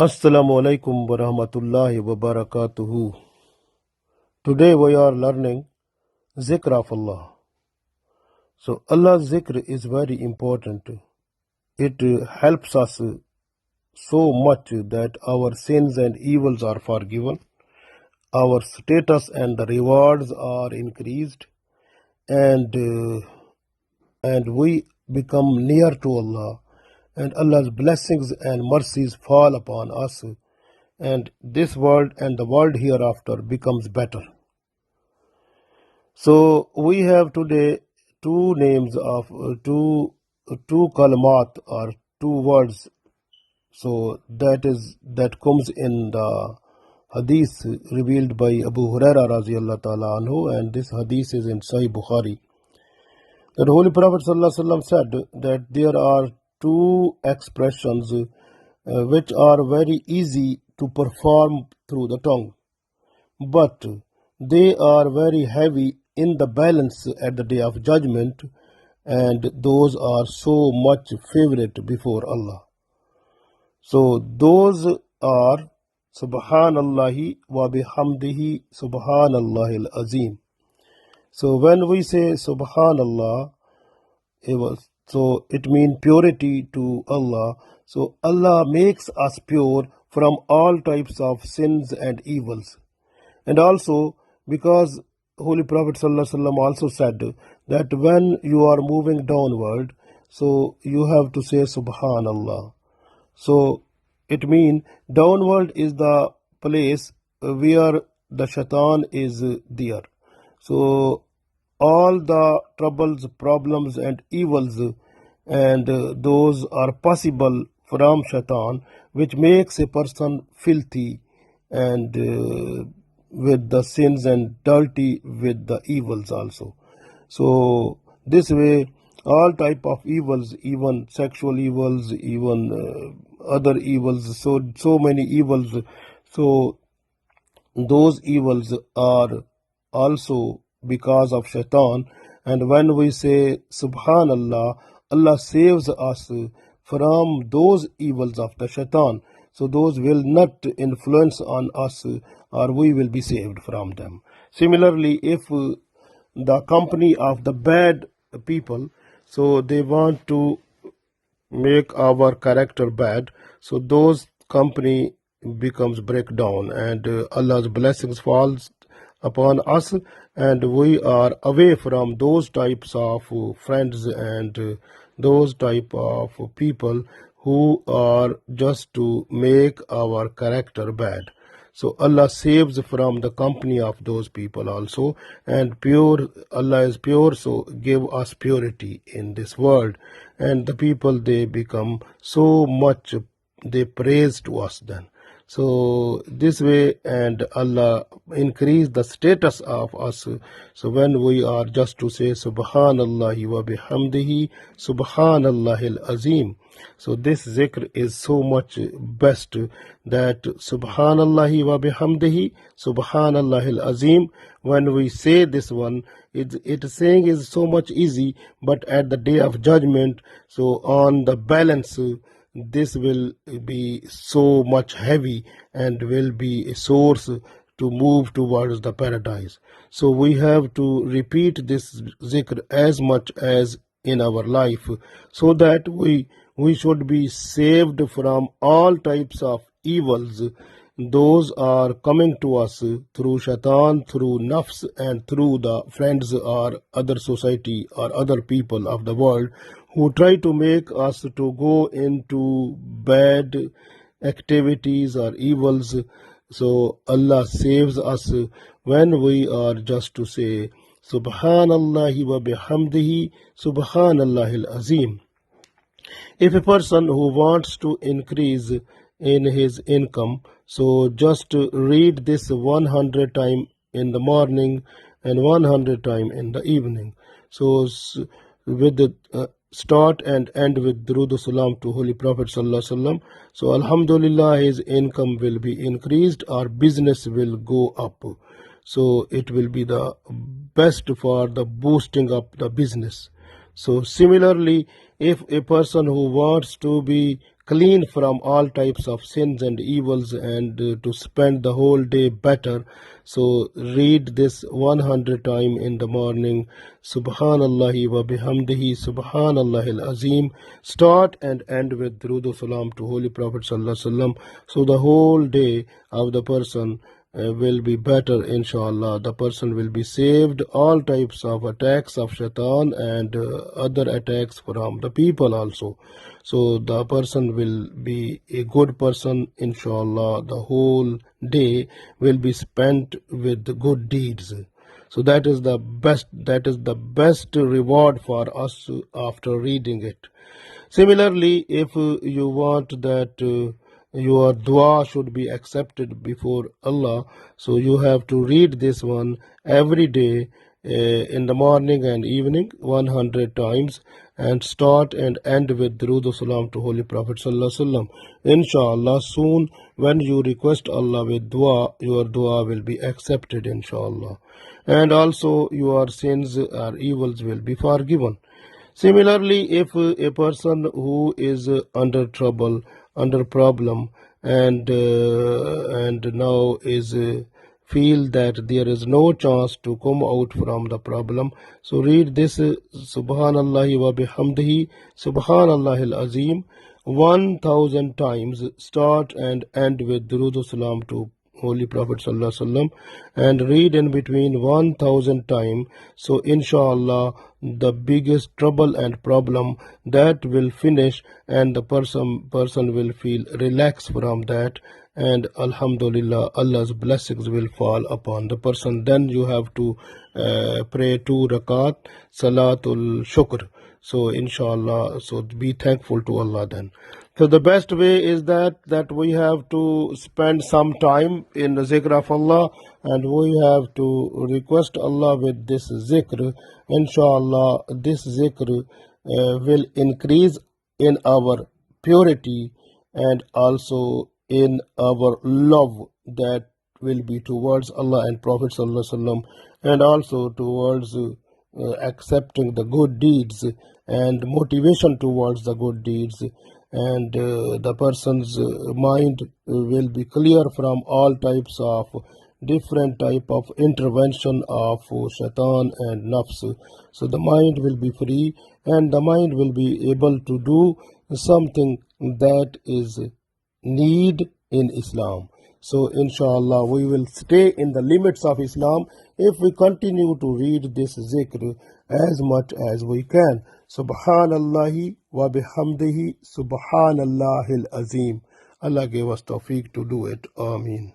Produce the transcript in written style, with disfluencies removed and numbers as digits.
Assalamu alaikum wa rahmatullahi wa barakatuhu. Today we are learning zikr of Allah. So Allah's zikr is very important. It helps us so much that our sins and evils are forgiven, our status and the rewards are increased, and we become near to Allah, and Allah's blessings and mercies fall upon us, and this world and the world hereafter becomes better. So we have today two names of two kalimat or two words. So that comes in the hadith revealed by Abu Hurairah radhiyallahu ta'ala anhu, and this hadith is in Sahih Bukhari. The Holy Prophet sallallahu alaihi wasallam said that there are two expressions which are very easy to perform through the tongue, but they are very heavy in the balance at the day of judgment, and those are so much favorite before Allah. So those are Subhaan-Allahi Wa Bihamdihi Subhaan-Allahi-Azhim. So when we say Subhanallah, so it means purity to Allah. So Allah makes us pure from all types of sins and evils. And also because Holy Prophet ﷺ also said that when you are moving downward, so you have to say Subhanallah. So it means downward is the place where the shaitan is there. So all the troubles, problems and evils, and those are possible from shaitan, which makes a person filthy and with the sins and dirty with the evils also. So this way all type of evils, even sexual evils, even other evils, so many evils, so those evils are also because of shaitan. And when we say Subhanallah, Allah saves us from those evils of the shaitan, so those will not influence on us, or we will be saved from them. Similarly, if the company of the bad people, so they want to make our character bad, so those company becomes breakdown, and Allah's blessings falls upon us, and we are away from those types of friends and those type of people who are just to make our character bad. So Allah saves from the company of those people also, and pure, Allah is pure, so give us purity in this world, and the people, they become so much, they praise to us then. So this way, and Allah increase the status of us. So when we are just to say Subhaan-Allahi Wa Bihamdihi Subhaan-Allahi-Azhim, so this zikr is so much best that Subhaan-Allahi Wa Bihamdihi Subhaan-Allahi-Azhim. When we say this one, it saying is so much easy, but at the day of judgment, so on the balance, this will be so much heavy and will be a source to move towards the paradise. So we have to repeat this zikr as much as in our life, so that we should be saved from all types of evils. Those are coming to us through shaitan, through nafs, and through the friends or other society or other people of the world who try to make us to go into bad activities or evils. So Allah saves us when we are just to say Subhaan-Allahi Wa Bihamdihi Subhaan-Allahi-Azhim. If a person who wants to increase in his income, so just read this 100 times in the morning and 100 times in the evening. So with the start and end with Durood Salam to Holy Prophet Sallallahu Alaihi Wasallam. So Alhamdulillah, his income will be increased, or business will go up. So it will be the best for the boosting up the business. So similarly, if a person who wants to be clean from all types of sins and evils, and to spend the whole day better. So read this 100 times in the morning. Subhaan-Allahi wa Bihamdihi Subhaan-Allaahil-Azhim. Start and end with Durood Salam to Holy Prophet Sallallahu Alaihi Wasallam. So the whole day of the person will be better, inshallah. The person will be saved all types of attacks of shaitan and other attacks from the people also. So the person will be a good person, inshallah. The whole day will be spent with good deeds. So that is the best reward for us after reading it. Similarly, if you want that your dua should be accepted before Allah, so you have to read this one every day in the morning and evening 100 times, and start and end with Durood Salam to Holy Prophet Sallallahu Alaihi Wasallam. Inshallah, soon when you request Allah with dua, your dua will be accepted, inshallah. And also your sins or evils will be forgiven. Similarly, if a person who is under trouble, under problem, and now is feel that there is no chance to come out from the problem, so read this Subhaan-Allahi Wa Bihamdihi Subhaan-Allaahil-Azhim 1000 times. Start and end with Durood Salam to Holy Prophet Sallallahu Alaihi Wasallam, and read in between 1000 times. So inshallah the biggest trouble and problem that will finish, and the person will feel relaxed from that, and alhamdulillah Allah's blessings will fall upon the person. Then you have to pray 2 rakat salatul shukr. So inshallah, so be thankful to Allah then. So the best way is that we have to spend some time in the zikr of Allah, and we have to request Allah with this zikr. Inshallah, this zikr will increase in our purity and also in our love that will be towards Allah and Prophet Sallallahu Alaihi Wasallam, and also towards accepting the good deeds and motivation towards the good deeds, and the person's mind will be clear from all types of different type of intervention of shaitan and nafs. So the mind will be free, and the mind will be able to do something that is need in Islam. So inshallah we will stay in the limits of Islam if we continue to read this zikr as much as we can. Subhaan-Allahi wa Bihamdihi Subhaan-Allaahil-Azhim. Allah gave us tawfiq to do it. Ameen.